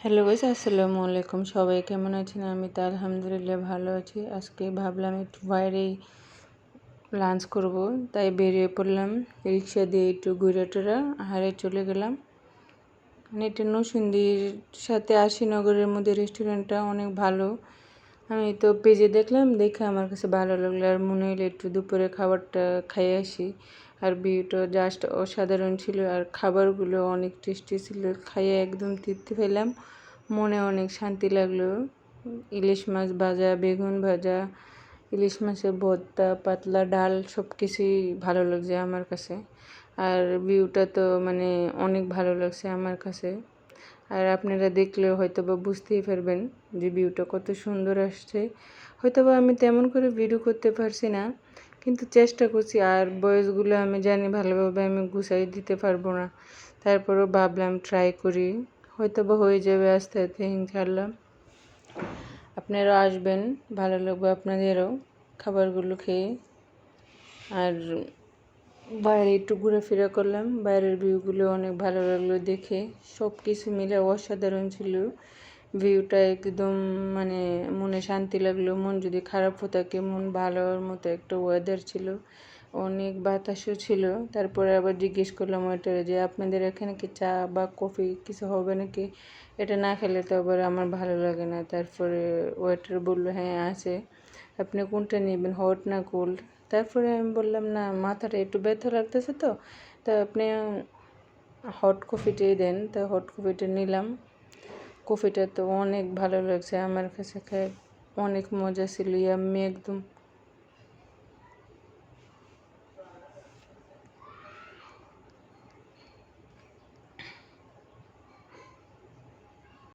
Hello guys, আসসালামু আলাইকুম। সবাই কেমন আছেন? আমি তো আলহামদুলিল্লাহ ভালো আছি। আজকে ভাবলাম একটু বাইরেই লাঞ্চ করব, তাই বেরিয়ে পড়লাম। রিক্সা দিয়ে একটু ঘুরে টুরে হারে চলে গেলাম। এটা নরসিংদীর সাথে আশিনগরের মধ্যে রেস্টুরেন্টটা অনেক ভালো। আমি তো পেজে দেখলাম, দেখে আমার কাছে ভালো লাগলো। আর মনে হলো একটু দুপুরে খাবারটা খাইয়ে আসি। আর ভিউটা জাস্ট অসাধারণ ছিল, আর খাবারগুলো অনেক টেস্টি ছিল। খাইয়ে একদম তৃপ্তি পেলাম, মনে অনেক শান্তি লাগলো। ইলিশ মাছ ভাজা, বেগুন ভাজা, ইলিশ মাছের ভর্তা, পাতলা ডাল, সব কিছুই ভালো লাগছে আমার কাছে। আর ভিউটা তো মানে অনেক ভালো লাগছে আমার কাছে। আর আপনারা দেখলেও হয়তো বা বুঝতেই পারবেন যে ভিউটা কত সুন্দর আসছে। হয়তো বা আমি তেমন করে ভিডিও করতে পারছি না, কিন্তু চেষ্টা করছি। আর ভয়েসগুলো আমি জানি ভালোভাবে আমি গুছাই দিতে পারবো না, তারপরেও ভাবলাম ট্রাই করি, হয়তো বা হয়ে যাবে আস্তে আস্তে ইনশাল্লাহ। আপনারাও আসবেন, ভালো লাগবে আপনাদেরও খাবারগুলো খেয়ে। আর বাইরে একটু ঘোরাফেরা করলাম, বাইরের ভিউগুলো অনেক ভালো লাগলো দেখে। সব কিছু মিলে অসাধারণ ছিল। ভিউটা একদম মানে মনে শান্তি লাগলো। মন যদি খারাপও থাকে, মন ভালো হওয়ার মতো একটা ওয়েদার ছিল, অনেক বাতাসও ছিল। তারপরে আবার জিজ্ঞেস করলাম ওয়েটারে যে আপনাদের এখানে কি চা বা কফি কিছু হবে নাকি, এটা না খেলে তো আবার আমার ভালো লাগে না। তারপরে ওয়েটার বললো হ্যাঁ আছে, আপনি কোনটা নেবেন, হট না কোল্ড? তারপরে আমি বললাম না, মাথাটা একটু ব্যথা লাগতেছে তো, তা আপনি হট কফিটাই দেন। তা হট কফিটা নিলাম। কফিটা তো অনেক ভালো লাগছে আমার কাছে, খায় অনেক মজা ছিল, ইয়াম্মি একদম।